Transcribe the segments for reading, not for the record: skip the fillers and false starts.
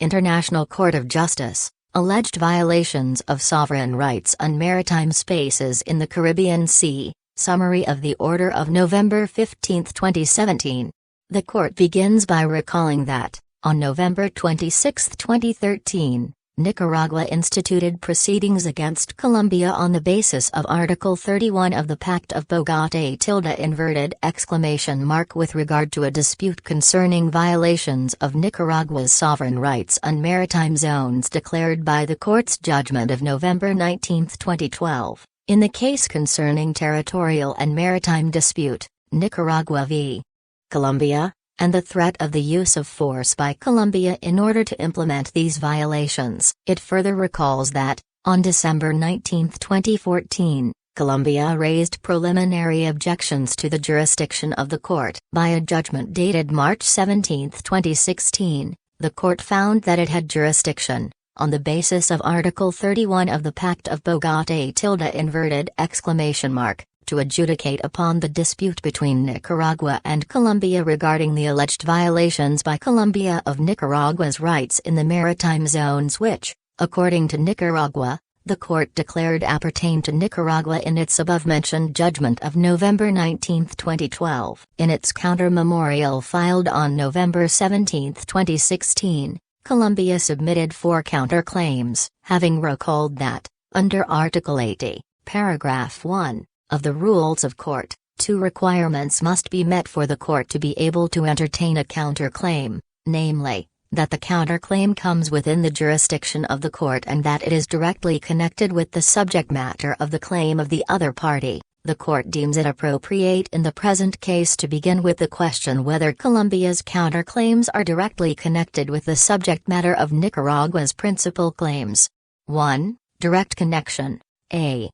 International Court of Justice, alleged violations of sovereign rights on maritime spaces in the Caribbean Sea, summary of the order of November 15, 2017. The court begins by recalling that, on November 26, 2013, Nicaragua instituted proceedings against Colombia on the basis of Article 31 of the Pact of Bogotá with regard to a dispute concerning violations of Nicaragua's sovereign rights on maritime zones declared by the court's judgment of November 19, 2012, in the case concerning Territorial and Maritime Dispute, Nicaragua v. Colombia, and the threat of the use of force by Colombia in order to implement these violations. It further recalls that, on December 19, 2014, Colombia raised preliminary objections to the jurisdiction of the court. By a judgment dated March 17, 2016, the court found that it had jurisdiction, on the basis of Article 31 of the Pact of Bogotá to adjudicate upon the dispute between Nicaragua and Colombia regarding the alleged violations by Colombia of Nicaragua's rights in the maritime zones which, according to Nicaragua, the court declared appertain to Nicaragua in its above-mentioned judgment of November 19, 2012. In its counter-memorial filed on November 17, 2016, Colombia submitted 4 counterclaims, having recalled that, under Article 80, Paragraph 1, of the Rules of Court, 2 requirements must be met for the court to be able to entertain a counterclaim, namely, that the counterclaim comes within the jurisdiction of the court and that it is directly connected with the subject matter of the claim of the other party. The court deems it appropriate in the present case to begin with the question whether Colombia's counterclaims are directly connected with the subject matter of Nicaragua's principal claims. 1. Direct connection. A.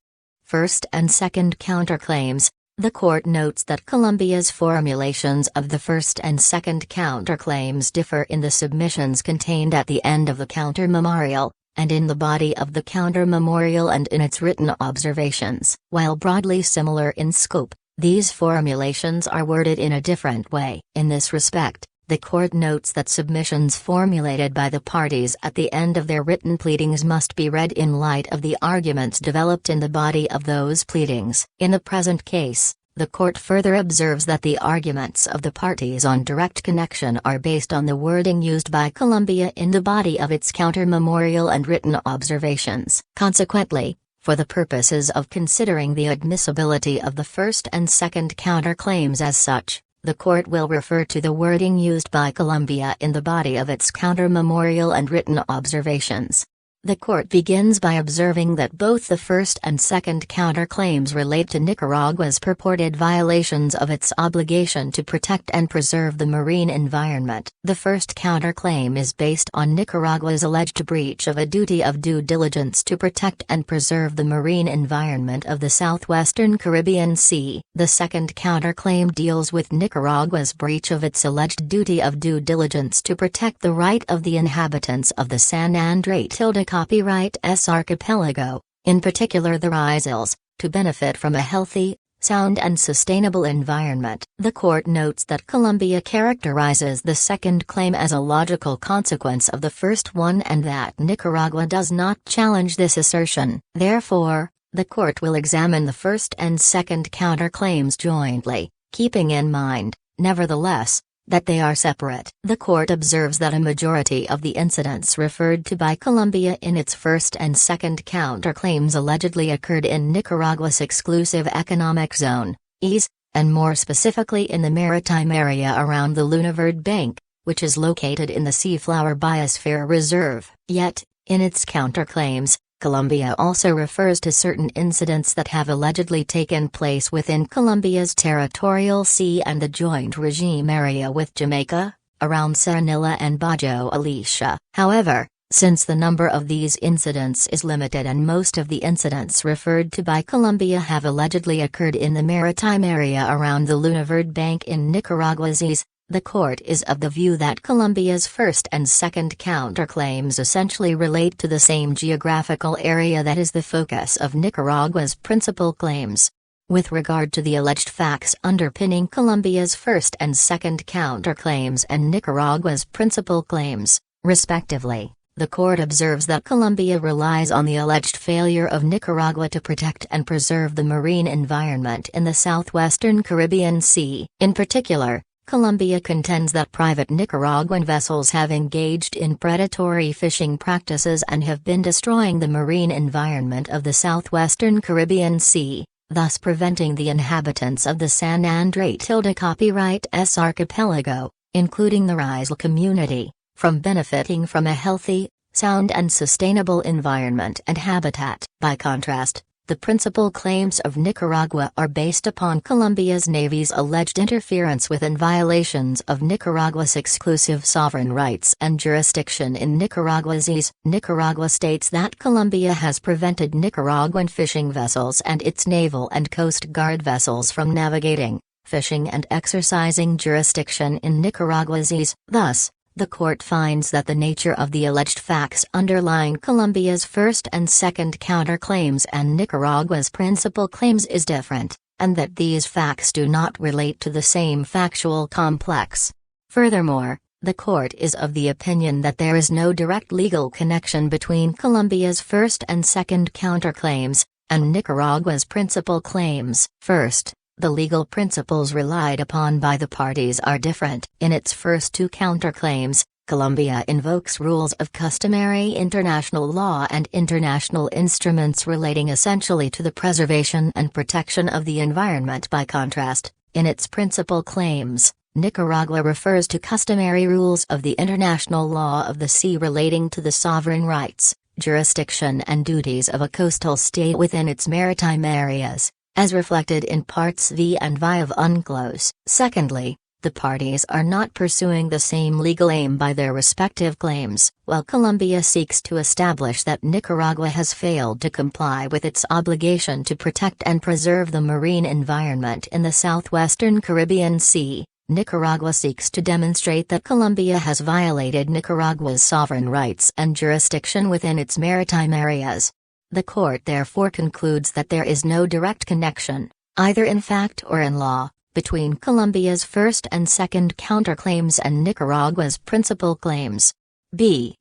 First and second counterclaims. The court notes that Colombia's formulations of the first and second counterclaims differ in the submissions contained at the end of the counter-memorial, and in the body of the counter-memorial and in its written observations. While broadly similar in scope, these formulations are worded in a different way. In this respect, the court notes that submissions formulated by the parties at the end of their written pleadings must be read in light of the arguments developed in the body of those pleadings. In the present case, the court further observes that the arguments of the parties on direct connection are based on the wording used by Colombia in the body of its counter-memorial and written observations. Consequently, for the purposes of considering the admissibility of the first and second counterclaims as such, the court will refer to the wording used by Colombia in the body of its counter-memorial and written observations. The court begins by observing that both the first and second counterclaims relate to Nicaragua's purported violations of its obligation to protect and preserve the marine environment. The first counterclaim is based on Nicaragua's alleged breach of a duty of due diligence to protect and preserve the marine environment of the southwestern Caribbean Sea. The second counterclaim deals with Nicaragua's breach of its alleged duty of due diligence to protect the right of the inhabitants of the San Andrés Copyright S archipelago, in particular the Isles, to benefit from a healthy, sound and sustainable environment. The court notes that Colombia characterizes the second claim as a logical consequence of the first one and that Nicaragua does not challenge this assertion. Therefore, the court will examine the first and second counterclaims jointly, keeping in mind, nevertheless, that they are separate. The court observes that a majority of the incidents referred to by Colombia in its first and second counterclaims allegedly occurred in Nicaragua's exclusive economic zone, EEZ, and more specifically in the maritime area around the Lunaverde Bank, which is located in the Seaflower Biosphere Reserve. Yet, in its counterclaims, Colombia also refers to certain incidents that have allegedly taken place within Colombia's territorial sea and the joint regime area with Jamaica, around Saranilla and Bajo Alicia. However, since the number of these incidents is limited and most of the incidents referred to by Colombia have allegedly occurred in the maritime area around the Lunaverde Bank in Nicaragua's EEZ, the court is of the view that Colombia's first and second counterclaims essentially relate to the same geographical area that is the focus of Nicaragua's principal claims. With regard to the alleged facts underpinning Colombia's first and second counterclaims and Nicaragua's principal claims, respectively. The court observes that Colombia relies on the alleged failure of Nicaragua to protect and preserve the marine environment in the southwestern Caribbean Sea. In particular, Colombia contends that private Nicaraguan vessels have engaged in predatory fishing practices and have been destroying the marine environment of the southwestern Caribbean Sea, thus preventing the inhabitants of the San Andrés-Copyright-S archipelago, including the Rizal community, from benefiting from a healthy, sound and sustainable environment and habitat. By contrast, the principal claims of Nicaragua are based upon Colombia's Navy's alleged interference with and violations of Nicaragua's exclusive sovereign rights and jurisdiction in Nicaragua's seas. Nicaragua states that Colombia has prevented Nicaraguan fishing vessels and its naval and coast guard vessels from navigating, fishing and exercising jurisdiction in Nicaragua's seas. Thus, the court finds that the nature of the alleged facts underlying Colombia's first and second counterclaims and Nicaragua's principal claims is different, and that these facts do not relate to the same factual complex. Furthermore, the court is of the opinion that there is no direct legal connection between Colombia's first and second counterclaims and Nicaragua's principal claims. First, the legal principles relied upon by the parties are different. In its first two counterclaims, Colombia invokes rules of customary international law and international instruments relating essentially to the preservation and protection of the environment. By contrast, in its principal claims, Nicaragua refers to customary rules of the international law of the sea relating to the sovereign rights, jurisdiction and duties of a coastal state within its maritime areas, as reflected in Parts V and V of UNCLOS. Secondly, the parties are not pursuing the same legal aim by their respective claims. While Colombia seeks to establish that Nicaragua has failed to comply with its obligation to protect and preserve the marine environment in the southwestern Caribbean Sea, Nicaragua seeks to demonstrate that Colombia has violated Nicaragua's sovereign rights and jurisdiction within its maritime areas. The court therefore concludes that there is no direct connection, either in fact or in law, between Colombia's first and second counterclaims and Nicaragua's principal claims. B.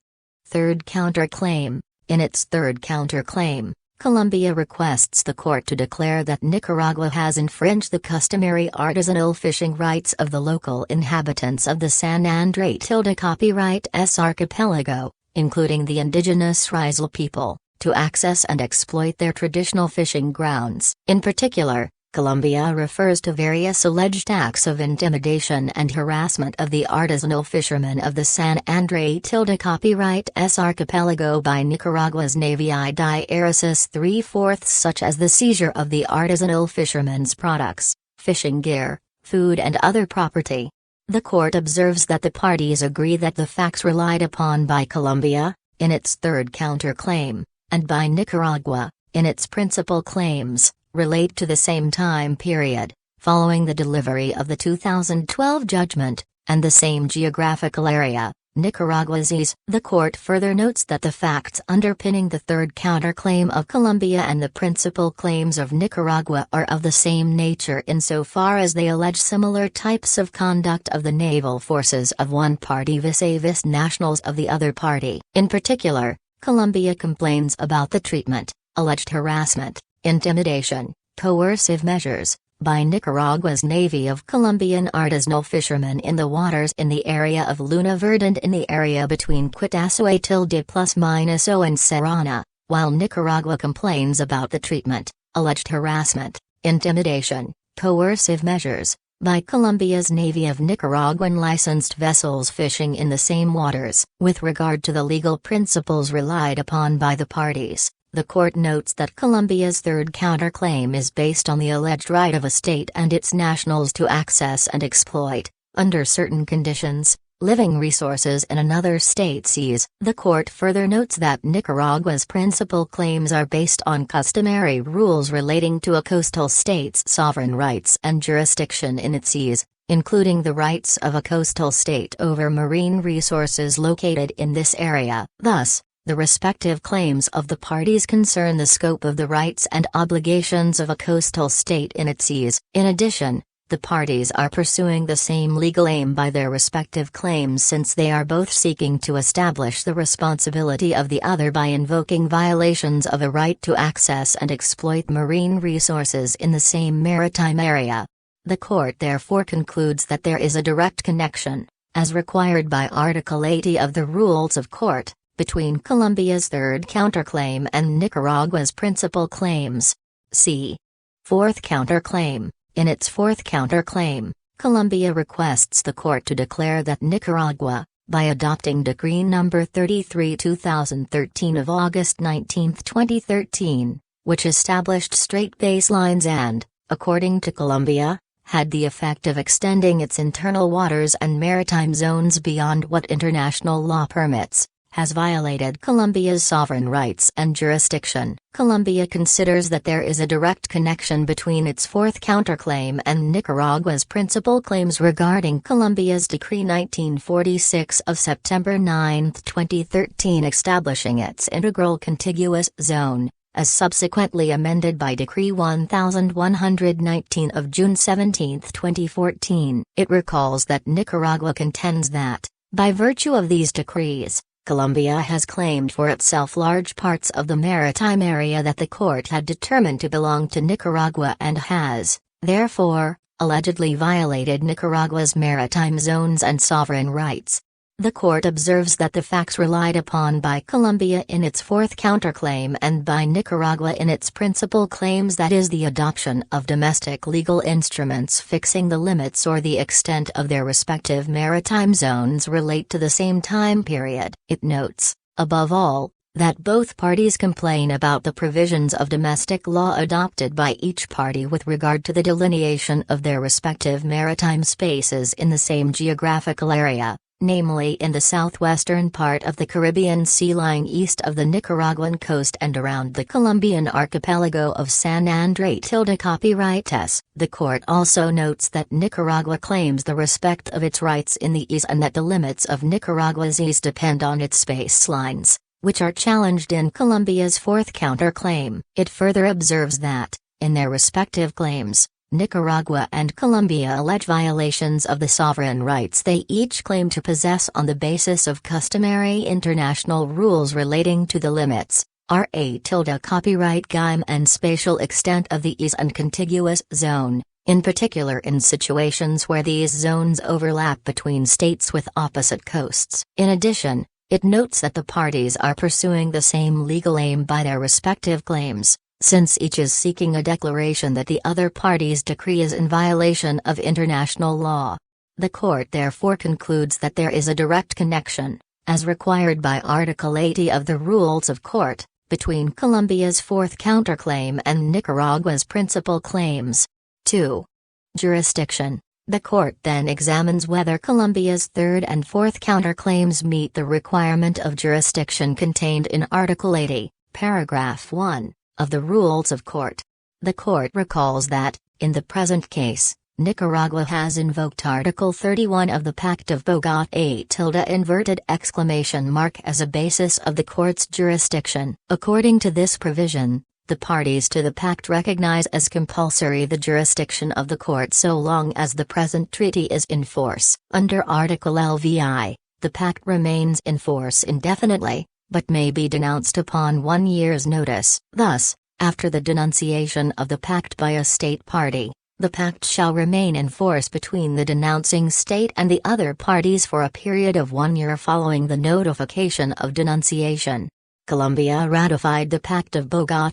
Third counterclaim. In its third counterclaim, Colombia requests the court to declare that Nicaragua has infringed the customary artisanal fishing rights of the local inhabitants of the San Andrés-Copyright-S archipelago, including the indigenous Rizal people, to access and exploit their traditional fishing grounds. In particular, Colombia refers to various alleged acts of intimidation and harassment of the artisanal fishermen of the San Andrés-Copyright-S archipelago by Nicaragua's Navy Idiaresis 3/4, such as the seizure of the artisanal fishermen's products, fishing gear, food and other property. The court observes that the parties agree that the facts relied upon by Colombia, in its third counterclaim, and by Nicaragua, in its principal claims, relate to the same time period, following the delivery of the 2012 judgment, and the same geographical area, Nicaragua's seas. The court further notes that the facts underpinning the third counterclaim of Colombia and the principal claims of Nicaragua are of the same nature insofar as they allege similar types of conduct of the naval forces of one party vis-a-vis nationals of the other party. In particular, Colombia complains about the treatment, alleged harassment, intimidation, coercive measures, by Nicaragua's Navy of Colombian artisanal fishermen in the waters in the area of Luna Verde and in the area between Quitazuatilde+-O and Serrana, while Nicaragua complains about the treatment, alleged harassment, intimidation, coercive measures, by Colombia's Navy of Nicaraguan licensed vessels fishing in the same waters. With regard to the legal principles relied upon by the parties, the court notes that Colombia's third counterclaim is based on the alleged right of a state and its nationals to access and exploit, under certain conditions, living resources in another state's seas. The court further notes that Nicaragua's principal claims are based on customary rules relating to a coastal state's sovereign rights and jurisdiction in its seas, including the rights of a coastal state over marine resources located in this area. Thus, the respective claims of the parties concern the scope of the rights and obligations of a coastal state in its seas. In addition, The parties are pursuing the same legal aim by their respective claims since they are both seeking to establish the responsibility of the other by invoking violations of a right to access and exploit marine resources in the same maritime area. The court therefore concludes that there is a direct connection, as required by Article 80 of the Rules of Court, between Colombia's third counterclaim and Nicaragua's principal claims. C. Fourth counterclaim. In its fourth counterclaim, Colombia requests the court to declare that Nicaragua, by adopting Decree No. 33/2013 of August 19, 2013, which established strait baselines and, according to Colombia, had the effect of extending its internal waters and maritime zones beyond what international law permits, has violated Colombia's sovereign rights and jurisdiction. Colombia considers that there is a direct connection between its fourth counterclaim and Nicaragua's principal claims regarding Colombia's Decree 1946 of September 9, 2013 establishing its integral contiguous zone, as subsequently amended by Decree 1119 of June 17, 2014. It recalls that Nicaragua contends that, by virtue of these decrees, Colombia has claimed for itself large parts of the maritime area that the court had determined to belong to Nicaragua and has, therefore, allegedly violated Nicaragua's maritime zones and sovereign rights. The court observes that the facts relied upon by Colombia in its fourth counterclaim and by Nicaragua in its principal claims, that is the adoption of domestic legal instruments fixing the limits or the extent of their respective maritime zones, relate to the same time period. It notes, above all, that both parties complain about the provisions of domestic law adopted by each party with regard to the delineation of their respective maritime spaces in the same geographical area, namely in the southwestern part of the Caribbean Sea lying east of the Nicaraguan coast and around the Colombian archipelago of San Andrés. Copyright S. The court also notes that Nicaragua claims the respect of its rights in the seas and that the limits of Nicaragua's seas depend on its space lines, which are challenged in Colombia's fourth counterclaim. It further observes that, in their respective claims, Nicaragua and Colombia allege violations of the sovereign rights they each claim to possess on the basis of customary international rules relating to the limits, copyright time and spatial extent of the seas and contiguous zone, in particular in situations where these zones overlap between states with opposite coasts. In addition, it notes that the parties are pursuing the same legal aim by their respective claims, since each is seeking a declaration that the other party's decree is in violation of international law. The court therefore concludes that there is a direct connection, as required by Article 80 of the Rules of Court, between Colombia's fourth counterclaim and Nicaragua's principal claims. 2. Jurisdiction. The court then examines whether Colombia's third and fourth counterclaims meet the requirement of jurisdiction contained in Article 80, Paragraph 1. Of the Rules of Court. The court recalls that, in the present case, Nicaragua has invoked Article 31 of the Pact of Bogotá as a basis of the court's jurisdiction. According to this provision, the parties to the pact recognize as compulsory the jurisdiction of the court so long as the present treaty is in force. Under Article LVI, the pact remains in force indefinitely, but may be denounced upon 1 year's notice. Thus, after the denunciation of the pact by a state party, the pact shall remain in force between the denouncing state and the other parties for a period of 1 year following the notification of denunciation. Colombia ratified the Pact of Bogotá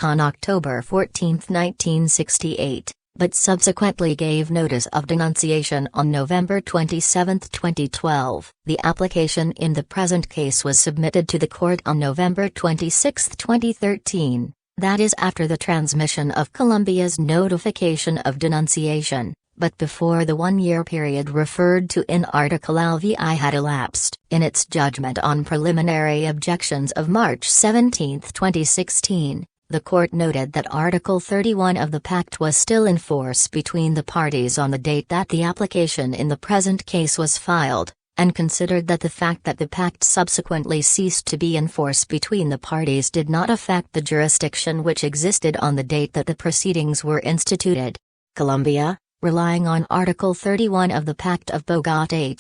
on October 14, 1968. But subsequently gave notice of denunciation on November 27, 2012. The application in the present case was submitted to the court on November 26, 2013, that is after the transmission of Colombia's notification of denunciation, but before the 1-year period referred to in Article LVI had elapsed. In its judgment on preliminary objections of March 17, 2016, the court noted that Article 31 of the Pact was still in force between the parties on the date that the application in the present case was filed, and considered that the fact that the pact subsequently ceased to be in force between the parties did not affect the jurisdiction which existed on the date that the proceedings were instituted. Colombia, relying on Article 31 of the Pact of Bogotá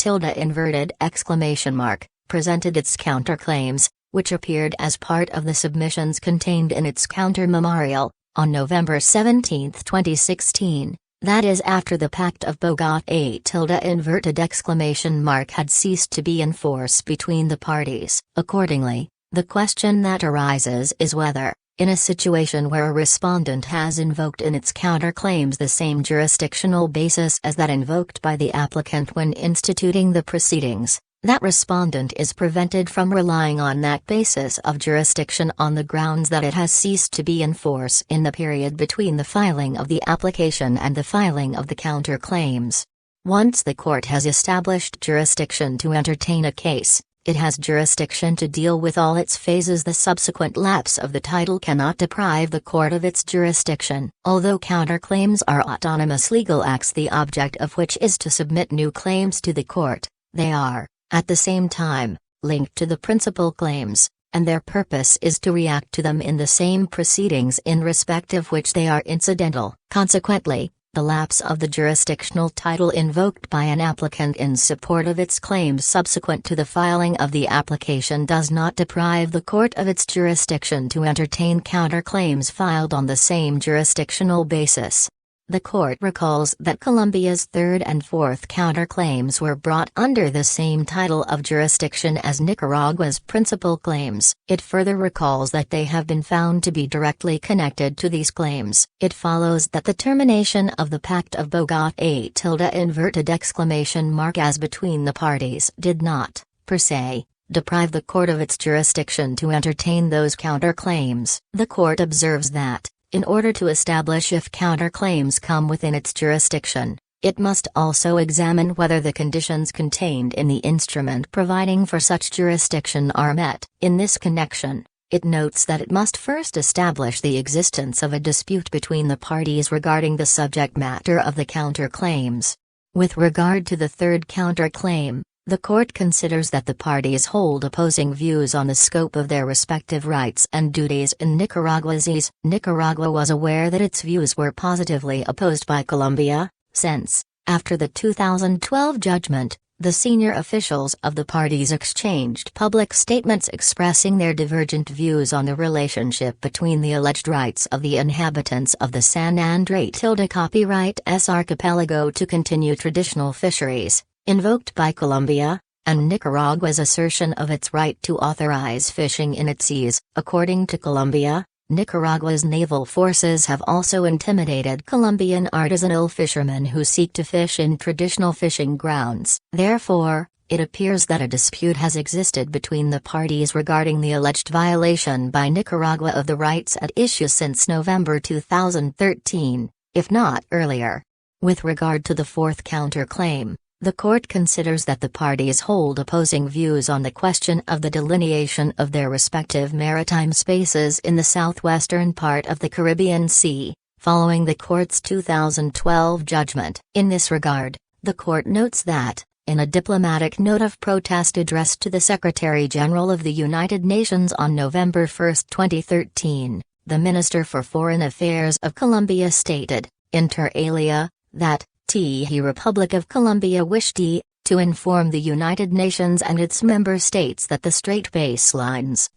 presented its counterclaims, which appeared as part of the submissions contained in its counter-memorial, on November 17, 2016, that is after the Pact of Bogotá had ceased to be in force between the parties. Accordingly, the question that arises is whether, in a situation where a respondent has invoked in its counterclaims the same jurisdictional basis as that invoked by the applicant when instituting the proceedings, that respondent is prevented from relying on that basis of jurisdiction on the grounds that it has ceased to be in force in the period between the filing of the application and the filing of the counterclaims. Once the court has established jurisdiction to entertain a case, it has jurisdiction to deal with all its phases. The subsequent lapse of the title cannot deprive the court of its jurisdiction. Although counterclaims are autonomous legal acts the object of which is to submit new claims to the court, they are, at the same time, linked to the principal claims, and their purpose is to react to them in the same proceedings in respect of which they are incidental. Consequently, the lapse of the jurisdictional title invoked by an applicant in support of its claims subsequent to the filing of the application does not deprive the court of its jurisdiction to entertain counterclaims filed on the same jurisdictional basis. The court recalls that Colombia's third and fourth counterclaims were brought under the same title of jurisdiction as Nicaragua's principal claims. It further recalls that they have been found to be directly connected to these claims. It follows that the termination of the Pact of Bogotá as between the parties did not, per se, deprive the court of its jurisdiction to entertain those counterclaims. The court observes that, in order to establish if counterclaims come within its jurisdiction, it must also examine whether the conditions contained in the instrument providing for such jurisdiction are met. In this connection, it notes that it must first establish the existence of a dispute between the parties regarding the subject matter of the counterclaims. With regard to the third counterclaim, the court considers that the parties hold opposing views on the scope of their respective rights and duties in Nicaragua's ease. Nicaragua was aware that its views were positively opposed by Colombia, since, after the 2012 judgment, the senior officials of the parties exchanged public statements expressing their divergent views on the relationship between the alleged rights of the inhabitants of the San Andrés Copyright S archipelago to continue traditional fisheries, invoked by Colombia, and Nicaragua's assertion of its right to authorize fishing in its seas. According to Colombia, Nicaragua's naval forces have also intimidated Colombian artisanal fishermen who seek to fish in traditional fishing grounds. Therefore, it appears that a dispute has existed between the parties regarding the alleged violation by Nicaragua of the rights at issue since November 2013, if not earlier. With regard to the fourth counterclaim, the court considers that the parties hold opposing views on the question of the delineation of their respective maritime spaces in the southwestern part of the Caribbean Sea, following the court's 2012 judgment. In this regard, the court notes that, in a diplomatic note of protest addressed to the Secretary-General of the United Nations on November 1, 2013, the Minister for Foreign Affairs of Colombia stated, inter alia, that the Republic of Colombia wished to inform the United Nations and its member states that the strait baselines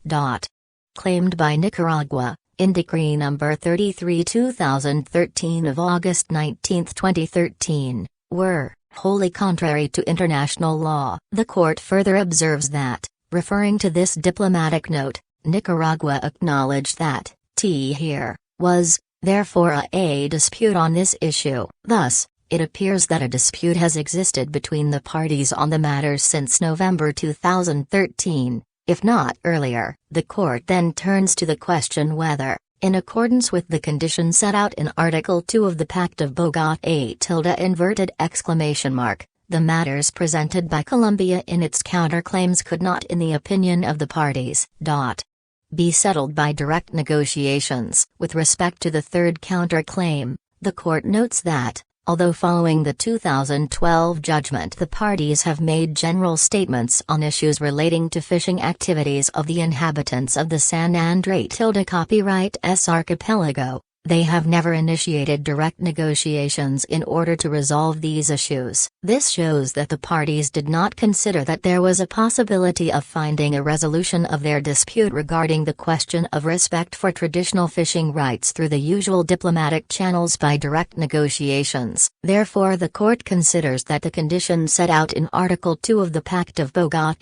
claimed by Nicaragua, in Decree No. 33/2013 of August 19, 2013, were wholly contrary to international law. The court further observes that, referring to this diplomatic note, Nicaragua acknowledged that here was, therefore, a dispute on this issue. Thus, it appears that a dispute has existed between the parties on the matter since November 2013, if not earlier. The court then turns to the question whether, in accordance with the conditions set out in Article 2 of the Pact of Bogotá the matters presented by Colombia in its counterclaims could not, in the opinion of the parties, be settled by direct negotiations. With respect to the third counterclaim, the court notes that, Although following the 2012 judgment, the parties have made general statements on issues relating to fishing activities of the inhabitants of the San Andrés Copyright S archipelago, they have never initiated direct negotiations in order to resolve these issues. This shows that the parties did not consider that there was a possibility of finding a resolution of their dispute regarding the question of respect for traditional fishing rights through the usual diplomatic channels by direct negotiations. Therefore, the court considers that the conditions set out in Article 2 of the Pact of Bogotá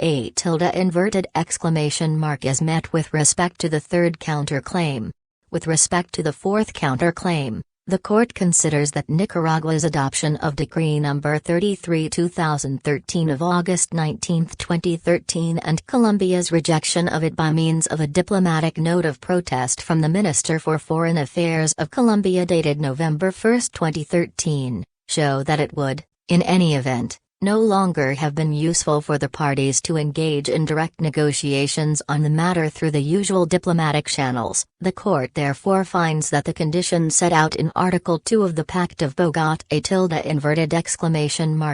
is met with respect to the third counterclaim. With respect to the fourth counterclaim, the court considers that Nicaragua's adoption of Decree No. 33/2013 of August 19, 2013 and Colombia's rejection of it by means of a diplomatic note of protest from the Minister for Foreign Affairs of Colombia dated November 1, 2013, show that it would, in any event, no longer have been useful for the parties to engage in direct negotiations on the matter through the usual diplomatic channels. The court therefore finds that the conditions set out in Article 2 of the Pact of Bogotá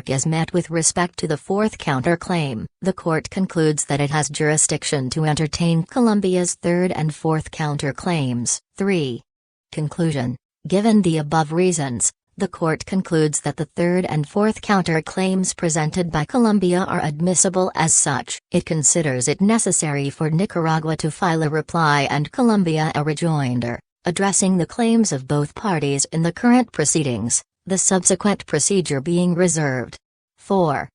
is met with respect to the fourth counterclaim. The court concludes that it has jurisdiction to entertain Colombia's third and fourth counterclaims. 3. Conclusion. Given the above reasons, the court concludes that the third and fourth counterclaims presented by Colombia are admissible as such. It considers it necessary for Nicaragua to file a reply and Colombia a rejoinder, addressing the claims of both parties in the current proceedings, the subsequent procedure being reserved. 4.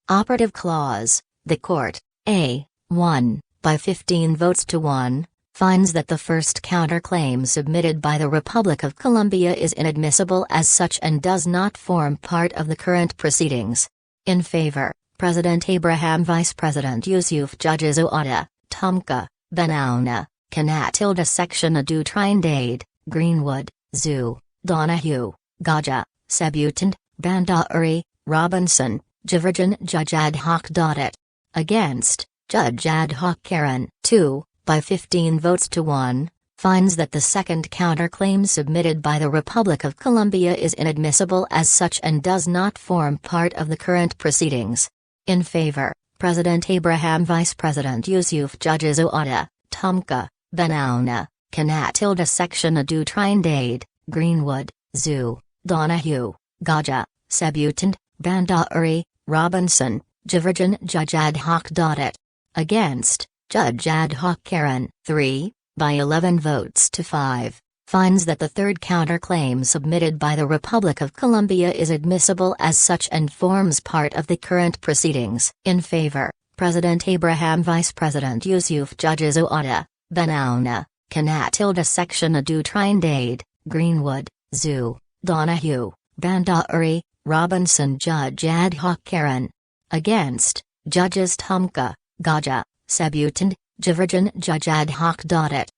Operative clause. The court, A1, by 15 votes to 1, finds that the first counterclaim submitted by the Republic of Colombia is inadmissible as such and does not form part of the current proceedings. In favor, President Abraham, Vice President Yusuf, Judges Oada, Tumka, Benauna, Canatilda, Section Adu, Trindade, Greenwood, Zoo, Donahue, Gaja, Sebutant, Bandauri, Robinson, Jivirjan, Judge Ad Hoc. Against, Judge Ad Hoc Karen. 2. By 15 votes to 1, finds that the second counterclaim submitted by the Republic of Colombia is inadmissible as such and does not form part of the current proceedings. In favor, President Abraham, Vice President Yusuf, Judges Oada, Tumka, Benauna, Canatilda, Section Adu, Trindade, Greenwood, Zoo, Donahue, Gaja, Sebutant, Bandauri, Robinson, Jivirjan, Judge Ad Hoc. Against, Judge Ad Hoc Karen. 3, by 11 votes to 5, finds that the third counterclaim submitted by the Republic of Colombia is admissible as such and forms part of the current proceedings. In favor, President Abraham, Vice President Yusuf, Judges Oada, Benauna, Canatilda, Section Adu, Trindade, Greenwood, Zoo, Donahue, Bandauri, Robinson, Judge Ad Hoc Karen. Against, Judges Tumka, Gaja, Sebutant, Jivirjan, Judge Ad Hoc.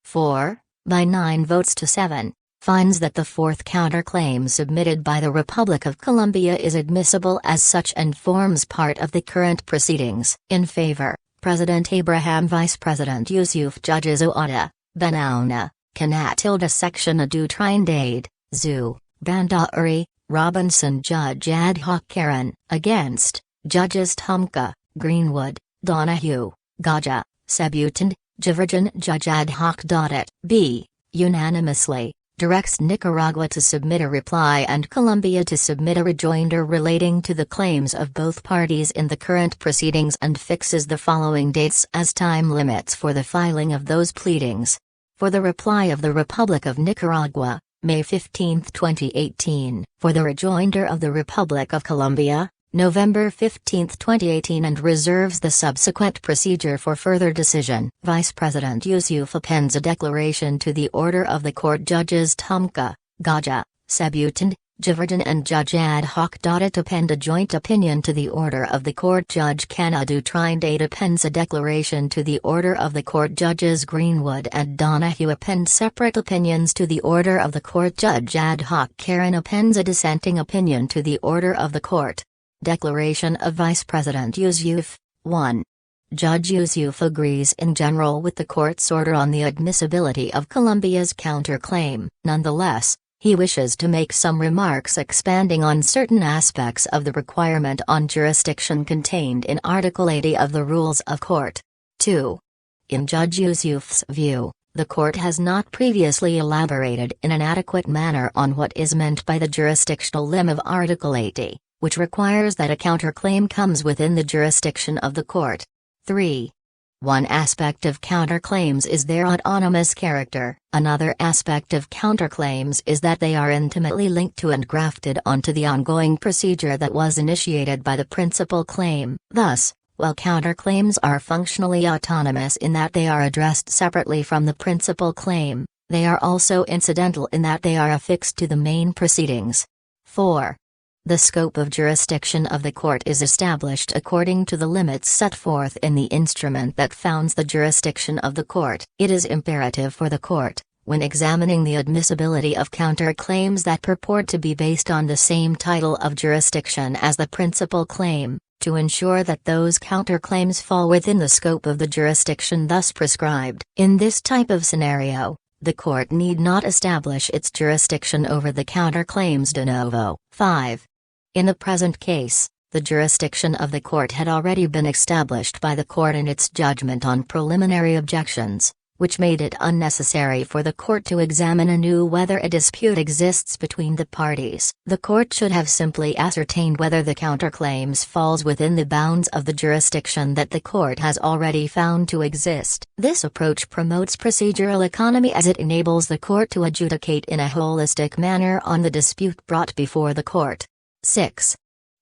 4, by 9 votes to 7, finds that the fourth counterclaim submitted by the Republic of Colombia is admissible as such and forms part of the current proceedings. In favor, President Abraham, Vice President Yusuf, Judges Oada, Benauna, Canatilda, Section Adu, Trindade, Zoo, Bandauri, Robinson, Judge Ad Hoc Karen. Against, Judges Tumka, Greenwood, Donahue, Gaja, Sebutant, Jivirjan, Judge Ad Hoc. B, unanimously, directs Nicaragua to submit a reply and Colombia to submit a rejoinder relating to the claims of both parties in the current proceedings and fixes the following dates as time limits for the filing of those pleadings. For the reply of the Republic of Nicaragua, May 15, 2018. For the rejoinder of the Republic of Colombia, November 15, 2018, and reserves the subsequent procedure for further decision. Vice President Yusuf appends a declaration to the order of the court. Judges Tumka, Gaja, Sebutant, Jivirjan and Judge Ad Hoc. It append a joint opinion to the order of the court. Judge Canadu Trindade appends a declaration to the order of the court. Judges Greenwood and Donahue append separate opinions to the order of the court. Judge Ad Hoc Karen appends a dissenting opinion to the order of the court. Declaration of Vice President Yusuf. 1. Judge Yusuf agrees in general with the court's order on the admissibility of Colombia's counterclaim. Nonetheless, he wishes to make some remarks expanding on certain aspects of the requirement on jurisdiction contained in Article 80 of the Rules of Court. 2. In Judge Yusuf's view, the Court has not previously elaborated in an adequate manner on what is meant by the jurisdictional limit of Article 80, which requires that a counterclaim comes within the jurisdiction of the Court. 3. One aspect of counterclaims is their autonomous character. Another aspect of counterclaims is that they are intimately linked to and grafted onto the ongoing procedure that was initiated by the principal claim. Thus, while counterclaims are functionally autonomous in that they are addressed separately from the principal claim, they are also incidental in that they are affixed to the main proceedings. 4. The scope of jurisdiction of the Court is established according to the limits set forth in the instrument that founds the jurisdiction of the Court. It is imperative for the Court, when examining the admissibility of counterclaims that purport to be based on the same title of jurisdiction as the principal claim, to ensure that those counterclaims fall within the scope of the jurisdiction thus prescribed. In this type of scenario, the Court need not establish its jurisdiction over the counterclaims de novo. 5. In the present case, the jurisdiction of the Court had already been established by the Court in its judgment on preliminary objections, which made it unnecessary for the Court to examine anew whether a dispute exists between the parties. The Court should have simply ascertained whether the counterclaims falls within the bounds of the jurisdiction that the Court has already found to exist. This approach promotes procedural economy as it enables the Court to adjudicate in a holistic manner on the dispute brought before the Court. 6.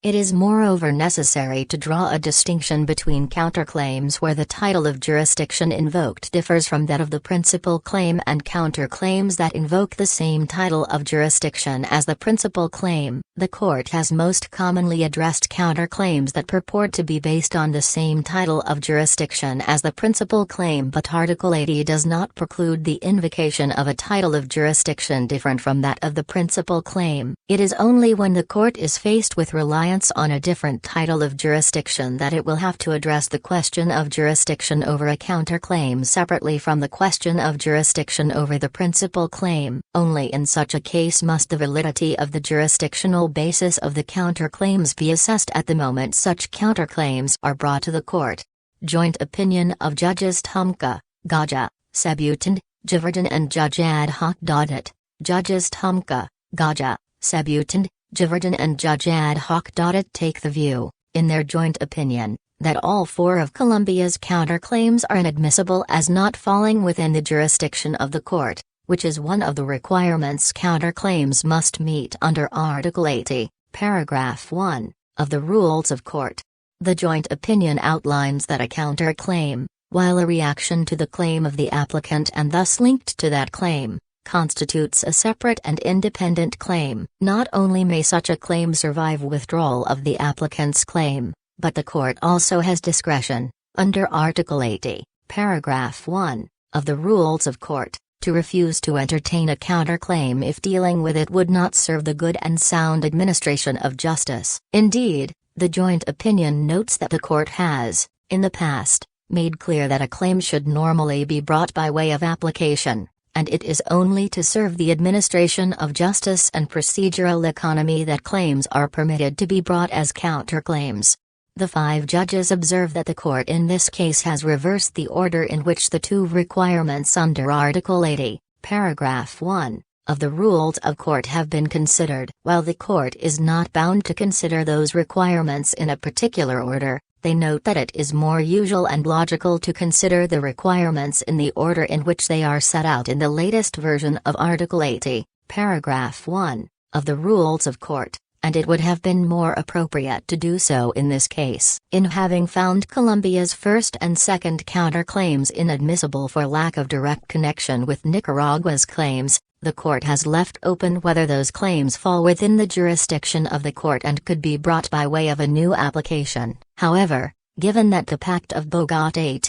It is moreover necessary to draw a distinction between counterclaims where the title of jurisdiction invoked differs from that of the principal claim and counterclaims that invoke the same title of jurisdiction as the principal claim. The Court has most commonly addressed counterclaims that purport to be based on the same title of jurisdiction as the principal claim, but Article 80 does not preclude the invocation of a title of jurisdiction different from that of the principal claim. It is only when the Court is faced with reliance on a different title of jurisdiction that it will have to address the question of jurisdiction over a counterclaim separately from the question of jurisdiction over the principal claim. Only in such a case must the validity of the jurisdictional basis of the counterclaims be assessed at the moment such counterclaims are brought to the Court. Joint opinion of Judges Tumka, Gaja, Sebutand, Javerdin and Judge Ad Hoc Daudet. Judges Tumka, Gaja, Sebutand, Javerdin and Judge Ad Hoc Daudet take the view, in their joint opinion, that all four of Colombia's counterclaims are inadmissible as not falling within the jurisdiction of the Court, which is one of the requirements counterclaims must meet under Article 80, Paragraph 1, of the Rules of Court. The joint opinion outlines that a counterclaim, while a reaction to the claim of the applicant and thus linked to that claim, constitutes a separate and independent claim. Not only may such a claim survive withdrawal of the applicant's claim, but the Court also has discretion, under Article 80, Paragraph 1, of the Rules of Court, to refuse to entertain a counterclaim if dealing with it would not serve the good and sound administration of justice. Indeed, the joint opinion notes that the Court has, in the past, made clear that a claim should normally be brought by way of application, and it is only to serve the administration of justice and procedural economy that claims are permitted to be brought as counterclaims. The 5 judges observe that the Court in this case has reversed the order in which the 2 requirements under Article 80, Paragraph 1, of the Rules of Court have been considered. While the Court is not bound to consider those requirements in a particular order, they note that it is more usual and logical to consider the requirements in the order in which they are set out in the latest version of Article 80, Paragraph 1, of the Rules of Court, and it would have been more appropriate to do so in this case. In having found Colombia's first and second counterclaims inadmissible for lack of direct connection with Nicaragua's claims, the Court has left open whether those claims fall within the jurisdiction of the Court and could be brought by way of a new application. However, given that the Pact of Bogotá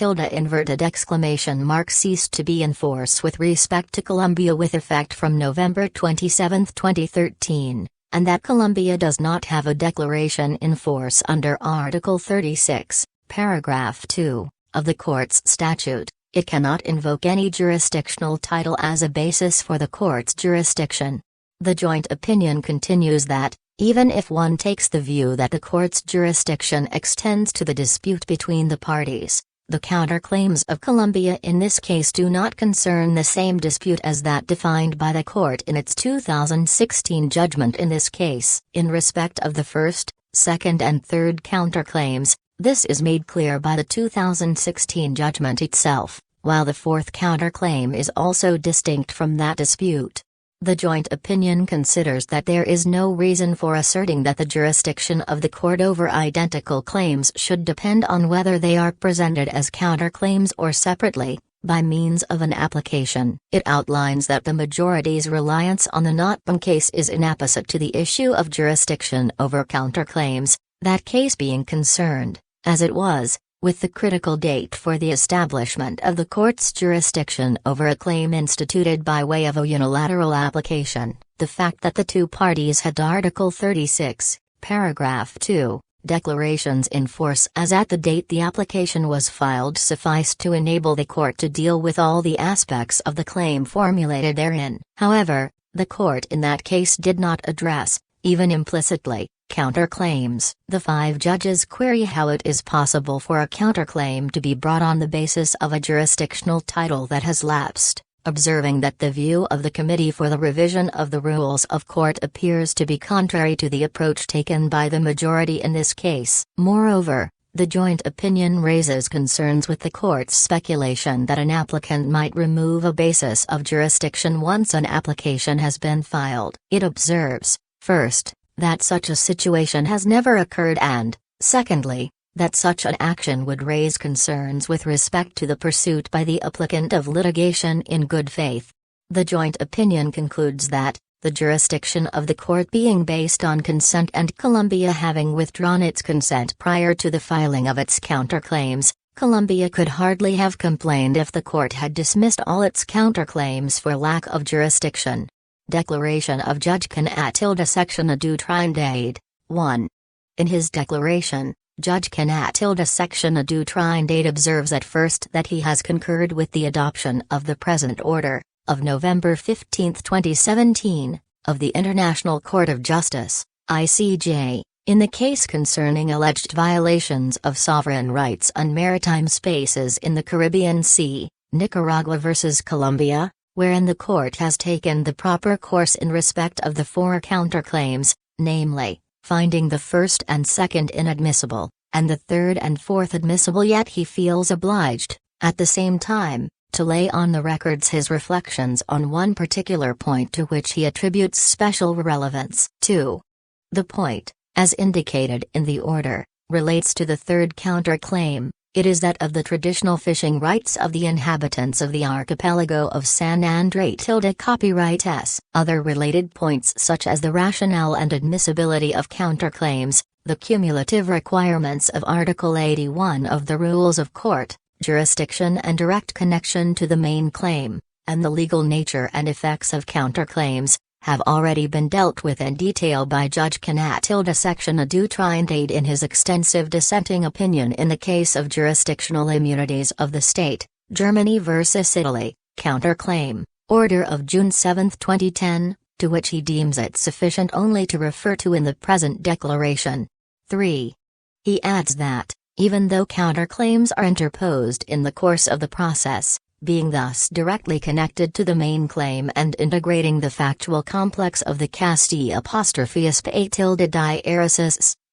ceased to be in force with respect to Colombia with effect from November 27, 2013, and that Colombia does not have a declaration in force under Article 36, Paragraph 2, of the Court's statute, it cannot invoke any jurisdictional title as a basis for the Court's jurisdiction. The joint opinion continues that, even if one takes the view that the court's jurisdiction extends to the dispute between the parties, the counterclaims of Colombia in this case do not concern the same dispute as that defined by the court in its 2016 judgment in this case. In respect of the first, second and third counterclaims, this is made clear by the 2016 judgment itself, while the fourth counterclaim is also distinct from that dispute. The joint opinion considers that there is no reason for asserting that the jurisdiction of the court over identical claims should depend on whether they are presented as counterclaims or separately, by means of an application. It outlines that the majority's reliance on the Notbam case is inapposite to the issue of jurisdiction over counterclaims, that case being concerned, as it was, with the critical date for the establishment of the court's jurisdiction over a claim instituted by way of a unilateral application. The fact that the two parties had Article 36, paragraph 2, declarations in force as at the date the application was filed sufficed to enable the court to deal with all the aspects of the claim formulated therein. However, the court in that case did not address, even implicitly, counterclaims. The 5 judges query how it is possible for a counterclaim to be brought on the basis of a jurisdictional title that has lapsed, observing that the view of the Committee for the Revision of the Rules of Court appears to be contrary to the approach taken by the majority in this case. Moreover, the joint opinion raises concerns with the court's speculation that an applicant might remove a basis of jurisdiction once an application has been filed. It observes, first, that such a situation has never occurred and, secondly, that such an action would raise concerns with respect to the pursuit by the applicant of litigation in good faith. The joint opinion concludes that, the jurisdiction of the court being based on consent and Colombia having withdrawn its consent prior to the filing of its counterclaims, Colombia could hardly have complained if the court had dismissed all its counterclaims for lack of jurisdiction. Declaration of Judge Canat Section adjudicate. 1. In his declaration, Judge Canat Section adjudicate observes at first that he has concurred with the adoption of the present order, of November 15, 2017, of the International Court of Justice, ICJ, in the case concerning alleged violations of sovereign rights and maritime spaces in the Caribbean Sea, Nicaragua versus Colombia, wherein the court has taken the proper course in respect of the 4 counterclaims, namely, finding the first and second inadmissible, and the third and fourth admissible, yet he feels obliged, at the same time, to lay on the records his reflections on one particular point to which he attributes special relevance. 2. The point, as indicated in the order, relates to the third counterclaim. It is that of the traditional fishing rights of the inhabitants of the archipelago of San Andrés. Copyright S. Other related points such as the rationale and admissibility of counterclaims, the cumulative requirements of Article 81 of the Rules of Court, jurisdiction and direct connection to the main claim, and the legal nature and effects of counterclaims, have already been dealt with in detail by Judge Canat Section adjudicate in his extensive dissenting opinion in the case of jurisdictional immunities of the state, Germany vs. Italy, counterclaim, order of June 7, 2010, to which he deems it sufficient only to refer to in the present declaration. 3. He adds that, even though counterclaims are interposed in the course of the process, being thus directly connected to the main claim and integrating the factual complex of the **diaresis,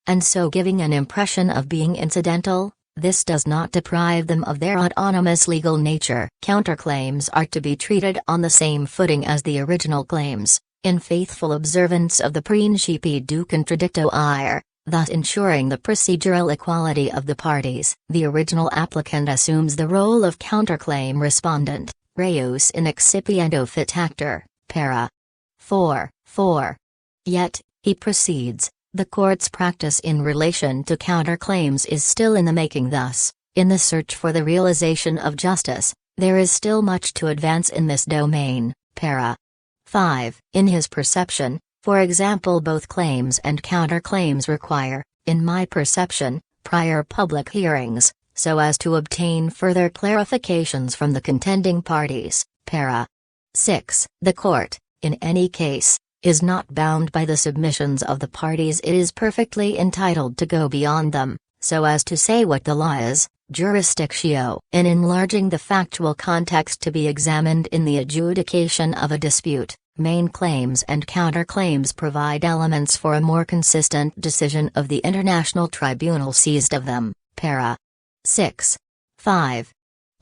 and so giving an impression of being incidental, this does not deprive them of their autonomous legal nature. Counterclaims are to be treated on the same footing as the original claims, in faithful observance of the principio du contradicto ire, thus ensuring the procedural equality of the parties. The original applicant assumes the role of counterclaim respondent, reus in excipiendo fit actor, para. 4. Yet, he proceeds, the court's practice in relation to counterclaims is still in the making. Thus, in the search for the realization of justice, there is still much to advance in this domain, para. 5. In his perception, for example, both claims and counterclaims require, in my perception, prior public hearings, so as to obtain further clarifications from the contending parties, para. 6. The court, in any case, is not bound by the submissions of the parties. It is perfectly entitled to go beyond them, so as to say what the law is, jurisdictio, in enlarging the factual context to be examined in the adjudication of a dispute. Main claims and counterclaims provide elements for a more consistent decision of the international tribunal seized of them. Para. 6. 5.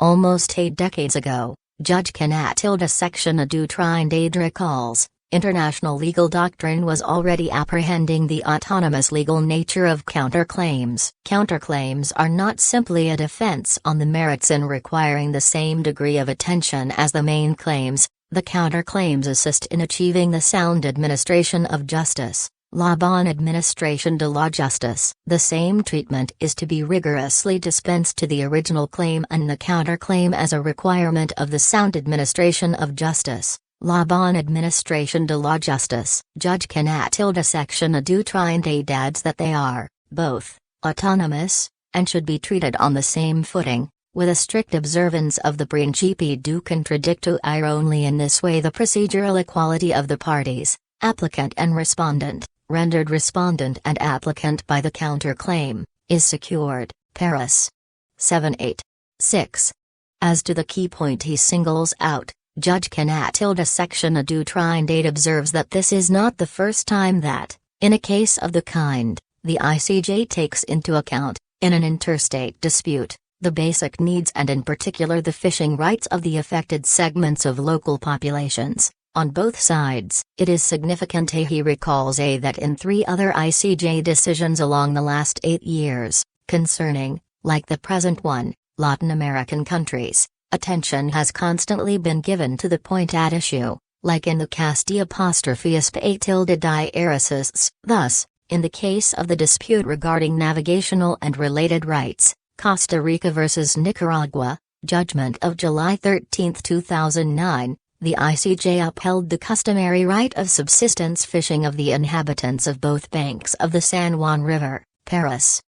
Almost 8 decades ago, Judge Canatilda Section du Trindade recalls, international legal doctrine was already apprehending the autonomous legal nature of counterclaims. Counterclaims are not simply a defense on the merits in requiring the same degree of attention as the main claims. The counterclaims assist in achieving the sound administration of justice, la bonne administration de la justice. The same treatment is to be rigorously dispensed to the original claim and the counterclaim as a requirement of the sound administration of justice, la bonne administration de la justice. Judge Canatilda Section du Trindade adds that they are, both, autonomous, and should be treated on the same footing, with a strict observance of the principio du contradicto ire. Only in this way the procedural equality of the parties, applicant and respondent, rendered respondent and applicant by the counterclaim, is secured. Paris. 7-8. 6. As to the key point he singles out, Judge Canatilda Section du Trindade observes that this is not the first time that, in a case of the kind, the ICJ takes into account, in an interstate dispute, the basic needs and in particular the fishing rights of the affected segments of local populations, on both sides. It is significant he recalls that in 3 other ICJ decisions along the last 8 years, concerning, like the present one, Latin American countries, attention has constantly been given to the point at issue, like in the Castilla di Erices. Thus, in the case of the dispute regarding navigational and related rights, Costa Rica vs. Nicaragua, judgment of July 13, 2009, the ICJ upheld the customary right of subsistence fishing of the inhabitants of both banks of the San Juan River. Paris.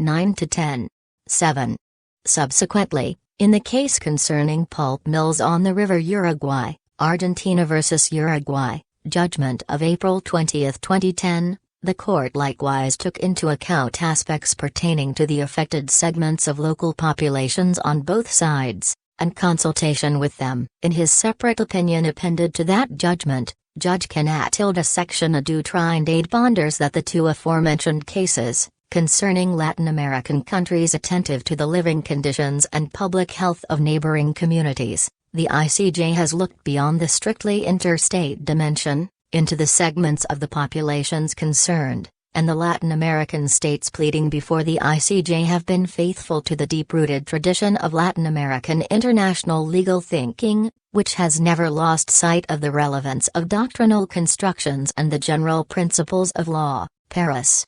9-10. 7. Subsequently, in the case concerning pulp mills on the river Uruguay, Argentina vs. Uruguay, judgment of April 20, 2010, the court likewise took into account aspects pertaining to the affected segments of local populations on both sides, and consultation with them. In his separate opinion appended to that judgment, Judge Canatilda Section du Trindade ponders that the 2 aforementioned cases, concerning Latin American countries attentive to the living conditions and public health of neighboring communities, the ICJ has looked beyond the strictly interstate dimension, into the segments of the populations concerned, and the Latin American states pleading before the ICJ have been faithful to the deep-rooted tradition of Latin American international legal thinking, which has never lost sight of the relevance of doctrinal constructions and the general principles of law. Paris.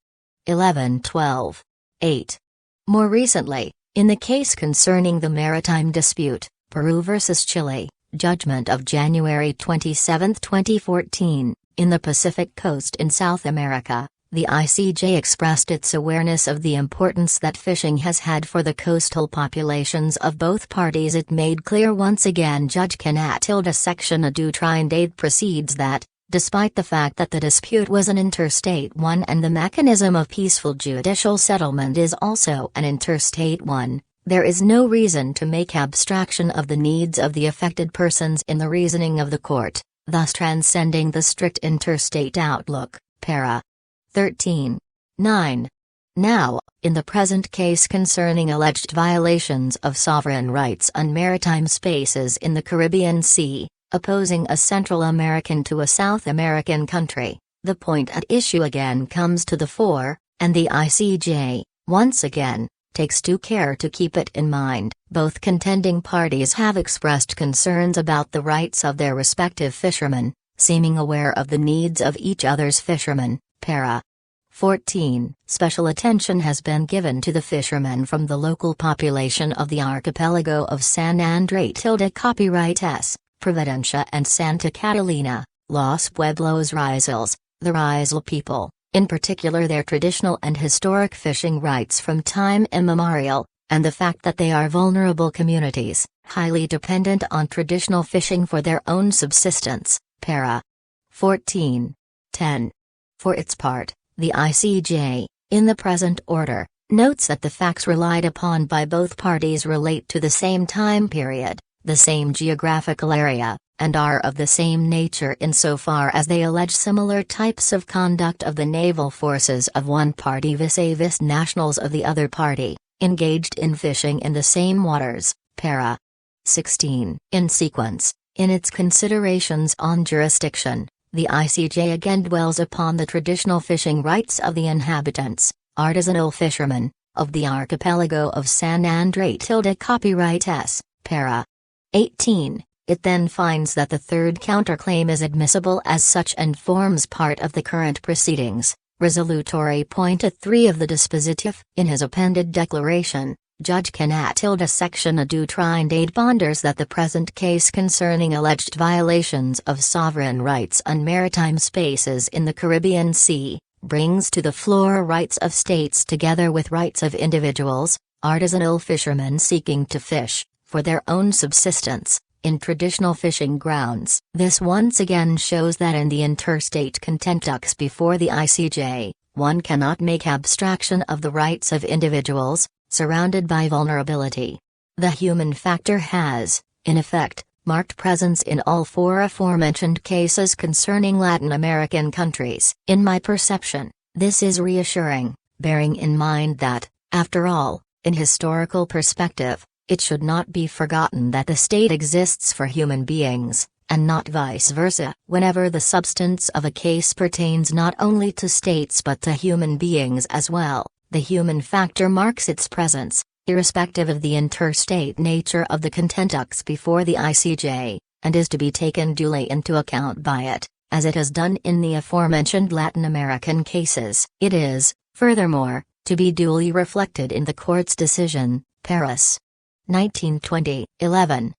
11-12. 8. More recently, in the case concerning the maritime dispute, Peru vs. Chile, judgment of January 27, 2014, in the Pacific Coast in South America, the ICJ expressed its awareness of the importance that fishing has had for the coastal populations of both parties. It made clear once again Judge Canatilda Section du Trindade proceeds that, despite the fact that the dispute was an interstate one and the mechanism of peaceful judicial settlement is also an interstate one, there is no reason to make abstraction of the needs of the affected persons in the reasoning of the court, thus transcending the strict interstate outlook. Para. 13. 9. Now, in the present case concerning alleged violations of sovereign rights on maritime spaces in the Caribbean Sea, opposing a Central American to a South American country, the point at issue again comes to the fore, and the ICJ, once again, takes due care to keep it in mind. Both contending parties have expressed concerns about the rights of their respective fishermen, seeming aware of the needs of each other's fishermen. Para. 14. Special attention has been given to the fishermen from the local population of the archipelago of San Andrés tilde copyright S. Providencia and Santa Catalina, Los Pueblos Rizales, the Rizal people, in particular their traditional and historic fishing rights from time immemorial, and the fact that they are vulnerable communities, highly dependent on traditional fishing for their own subsistence. Para. 14. 10. For its part, the ICJ, in the present order, notes that the facts relied upon by both parties relate to the same time period, the same geographical area, and are of the same nature insofar as they allege similar types of conduct of the naval forces of one party vis-a-vis nationals of the other party, engaged in fishing in the same waters. Para. 16. In sequence, in its considerations on jurisdiction, the ICJ again dwells upon the traditional fishing rights of the inhabitants, artisanal fishermen, of the archipelago of San Andrés. Copyright S. Para. 18. It then finds that the third counterclaim is admissible as such and forms part of the current proceedings. Resolutory point 3 of the dispositif. In his appended declaration, Judge Cannat section adjudicate ponders that the present case concerning alleged violations of sovereign rights on maritime spaces in the Caribbean Sea, brings to the floor rights of states together with rights of individuals, artisanal fishermen seeking to fish, for their own subsistence, in traditional fishing grounds. This once again shows that in the interstate contentus before the ICJ, one cannot make abstraction of the rights of individuals, surrounded by vulnerability. The human factor has, in effect, marked presence in all four aforementioned cases concerning Latin American countries. In my perception, this is reassuring, bearing in mind that, after all, in historical perspective, it should not be forgotten that the state exists for human beings, and not vice versa. Whenever the substance of a case pertains not only to states but to human beings as well, the human factor marks its presence, irrespective of the interstate nature of the contentus before the ICJ, and is to be taken duly into account by it, as it has done in the aforementioned Latin American cases. It is, furthermore, to be duly reflected in the court's decision, Paris. 1920, 11.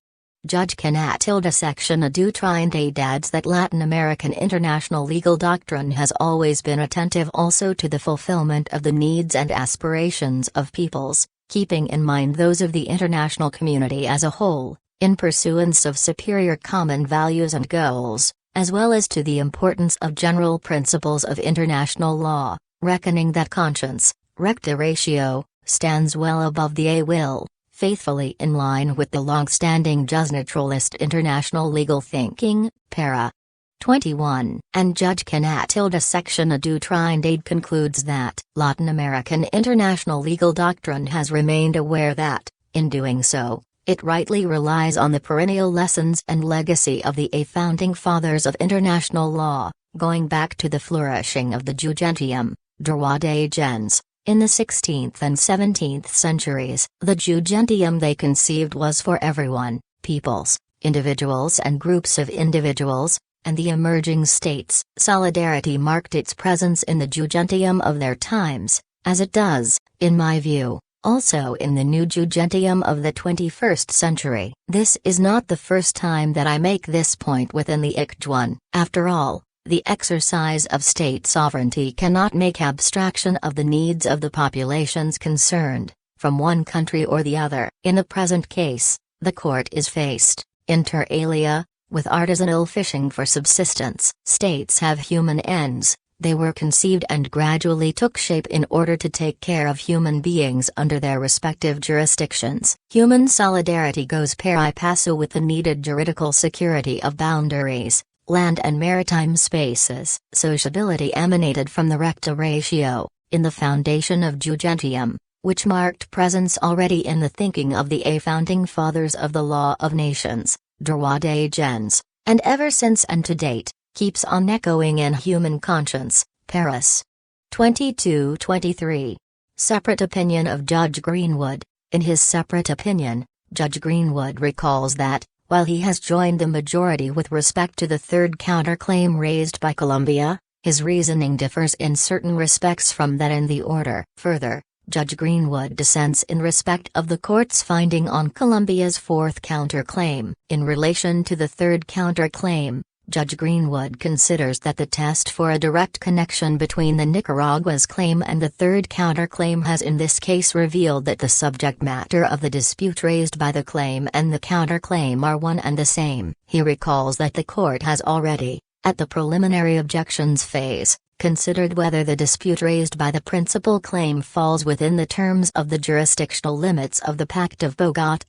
Judge Cannat section adjudicate adds that Latin American international legal doctrine has always been attentive also to the fulfillment of the needs and aspirations of peoples, keeping in mind those of the international community as a whole, in pursuance of superior common values and goals, as well as to the importance of general principles of international law, reckoning that conscience, recta ratio, stands well above the a will, faithfully in line with the long-standing justnaturalist international legal thinking. Para. 21. And Judge Cannat section adjudicate concludes that Latin American international legal doctrine has remained aware that, in doing so, it rightly relies on the perennial lessons and legacy of the founding fathers of international law, going back to the flourishing of the jugentium, droit des gens. In the 16th and 17th centuries, the jugentium they conceived was for everyone, peoples, individuals and groups of individuals, and the emerging states. Solidarity marked its presence in the jugentium of their times, as it does, in my view, also in the new jugentium of the 21st century. This is not the first time that I make this point within the XXXI. After all, the exercise of state sovereignty cannot make abstraction of the needs of the populations concerned, from one country or the other. In the present case, the court is faced, inter alia, with artisanal fishing for subsistence. States have human ends, they were conceived and gradually took shape in order to take care of human beings under their respective jurisdictions. Human solidarity goes pari passu with the needed juridical security of boundaries, land and maritime spaces. Sociability emanated from the recta ratio, in the foundation of jugentium, which marked presence already in the thinking of the founding fathers of the law of nations, droit des gens, and ever since and to date, keeps on echoing in human conscience. Paris. 22-23. Separate opinion of Judge Greenwood. In his separate opinion, Judge Greenwood recalls that, while he has joined the majority with respect to the third counterclaim raised by Colombia, his reasoning differs in certain respects from that in the order. Further, Judge Greenwood dissents in respect of the court's finding on Colombia's fourth counterclaim. In relation to the third counterclaim, Judge Greenwood considers that the test for a direct connection between the Nicaragua's claim and the third counterclaim has in this case revealed that the subject matter of the dispute raised by the claim and the counterclaim are one and the same. He recalls that the court has already, At the preliminary objections phase, considered whether the dispute raised by the principal claim falls within the terms of the jurisdictional limits of the Pact of Bogotá !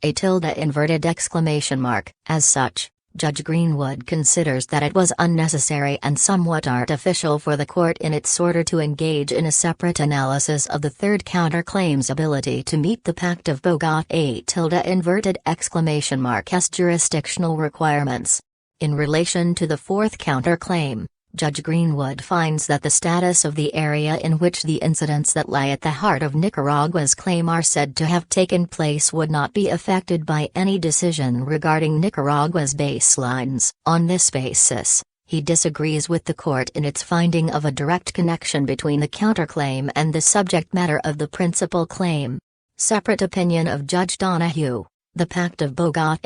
As such, Judge Greenwood considers that it was unnecessary and somewhat artificial for the court in its order to engage in a separate analysis of the third counterclaim's ability to meet the Pact of Bogotá! S jurisdictional requirements. In relation to the fourth counterclaim, Judge Greenwood finds that the status of the area in which the incidents that lie at the heart of Nicaragua's claim are said to have taken place would not be affected by any decision regarding Nicaragua's baselines. On this basis, he disagrees with the court in its finding of a direct connection between the counterclaim and the subject matter of the principal claim. Separate opinion of Judge Donahue. The Pact of Bogotá!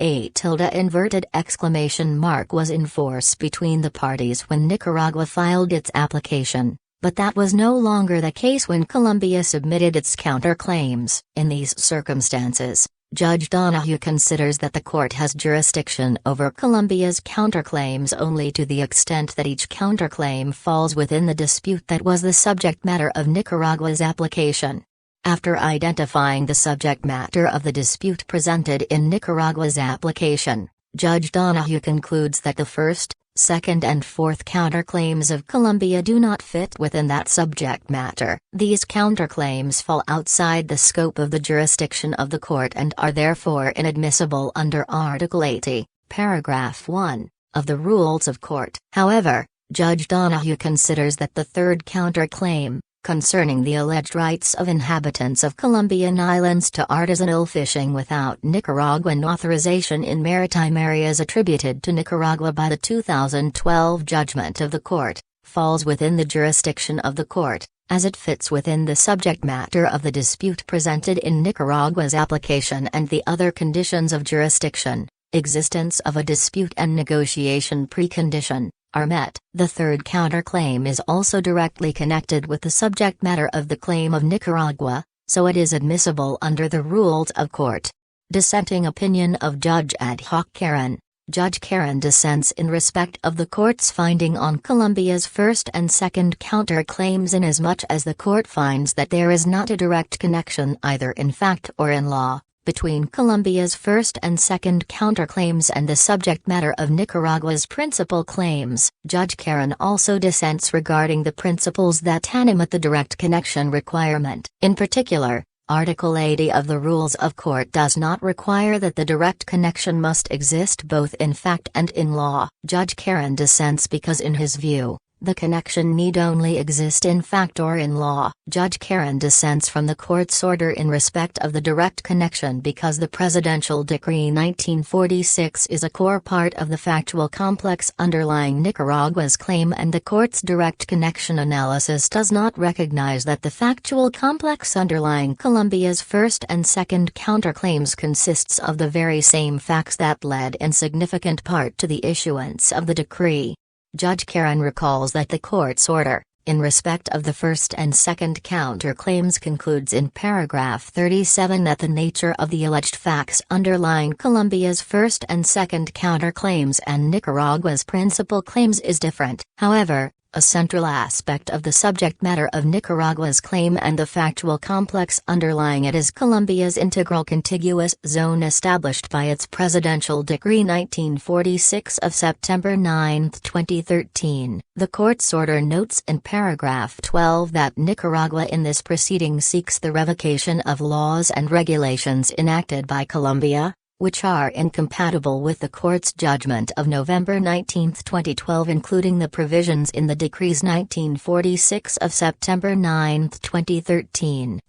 Was in force between the parties when Nicaragua filed its application, but that was no longer the case when Colombia submitted its counterclaims. In these circumstances, Judge Donahue considers that the court has jurisdiction over Colombia's counterclaims only to the extent that each counterclaim falls within the dispute that was the subject matter of Nicaragua's application. After identifying the subject matter of the dispute presented in Nicaragua's application, Judge Donahue concludes that the first, second and fourth counterclaims of Colombia do not fit within that subject matter. These counterclaims fall outside the scope of the jurisdiction of the court and are therefore inadmissible under Article 80, Paragraph 1, of the Rules of Court. However, Judge Donahue considers that the third counterclaim, concerning the alleged rights of inhabitants of Colombian islands to artisanal fishing without Nicaraguan authorization in maritime areas attributed to Nicaragua by the 2012 judgment of the court, falls within the jurisdiction of the court, as it fits within the subject matter of the dispute presented in Nicaragua's application and the other conditions of jurisdiction, existence of a dispute and negotiation precondition, are met. The third counterclaim is also directly connected with the subject matter of the claim of Nicaragua, so it is admissible under the rules of court. Dissenting opinion of Judge Ad hoc Karen. Judge Karen dissents in respect of the court's finding on Colombia's first and second counterclaims inasmuch as the court finds that there is not a direct connection either in fact or in law between Colombia's first and second counterclaims and the subject matter of Nicaragua's principal claims. Judge Karen also dissents regarding the principles that animate the direct connection requirement. In particular, Article 80 of the Rules of Court does not require that the direct connection must exist both in fact and in law. Judge Karen dissents because in his view, the connection need only exist in fact or in law. Judge Karen dissents from the court's order in respect of the direct connection because the Presidential Decree 1946 is a core part of the factual complex underlying Nicaragua's claim and the court's direct connection analysis does not recognize that the factual complex underlying Colombia's first and second counterclaims consists of the very same facts that led in significant part to the issuance of the decree. Judge Karen recalls that the court's order, in respect of the first and second counterclaims concludes in paragraph 37 that the nature of the alleged facts underlying Colombia's first and second counterclaims and Nicaragua's principal claims is different. However, a central aspect of the subject matter of Nicaragua's claim and the factual complex underlying it is Colombia's integral contiguous zone established by its Presidential Decree 1946 of September 9, 2013. The court's order notes in paragraph 12 that Nicaragua in this proceeding seeks the revocation of laws and regulations enacted by Colombia, which are incompatible with the court's judgment of November 19, 2012 including the provisions in the Decrees 1946 of September 9, 2013.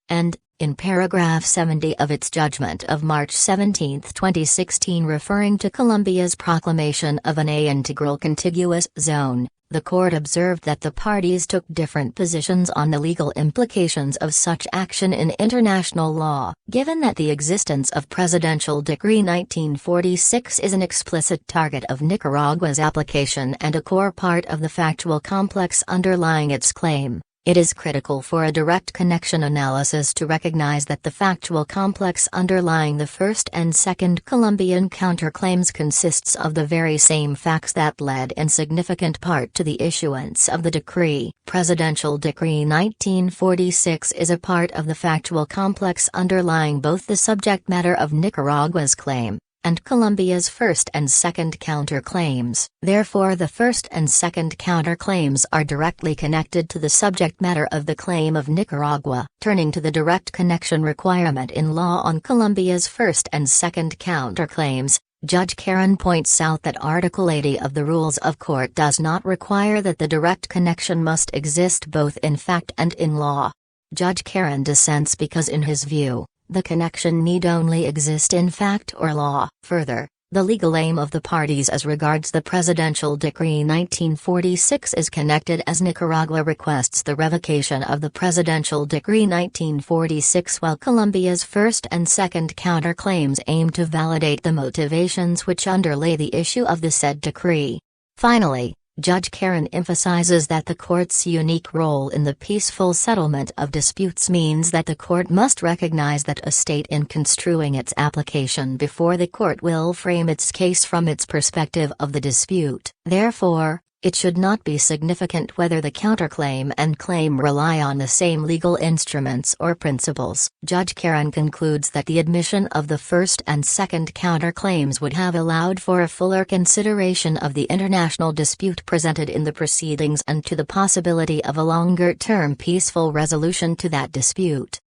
And, in paragraph 70 of its judgment of March 17, 2016 referring to Colombia's proclamation of an integral contiguous zone, the court observed that the parties took different positions on the legal implications of such action in international law. Given that the existence of Presidential Decree 1946 is an explicit target of Nicaragua's application and a core part of the factual complex underlying its claim, It is critical for a direct connection analysis to recognize that the factual complex underlying the first and second Colombian counterclaims consists of the very same facts that led in significant part to the issuance of the decree. Presidential Decree 1946 is a part of the factual complex underlying both the subject matter of Nicaragua's claim and Colombia's first and second counterclaims. Therefore, the first and second counterclaims are directly connected to the subject matter of the claim of Nicaragua. Turning to the direct connection requirement in law on Colombia's first and second counterclaims, Judge Karen points out that Article 80 of the Rules of Court does not require that the direct connection must exist both in fact and in law. Judge Karen dissents because in his view, the connection need only exist in fact or law. Further, the legal aim of the parties as regards the Presidential Decree 1946 is connected as Nicaragua requests the revocation of the Presidential Decree 1946 while Colombia's first and second counterclaims aim to validate the motivations which underlay the issue of the said decree. Finally, Judge Karen emphasizes that the court's unique role in the peaceful settlement of disputes means that the court must recognize that a state in construing its application before the court will frame its case from its perspective of the dispute. Therefore, it should not be significant whether the counterclaim and claim rely on the same legal instruments or principles. Judge Karen concludes that the admission of the first and second counterclaims would have allowed for a fuller consideration of the international dispute presented in the proceedings and to the possibility of a longer-term peaceful resolution to that dispute.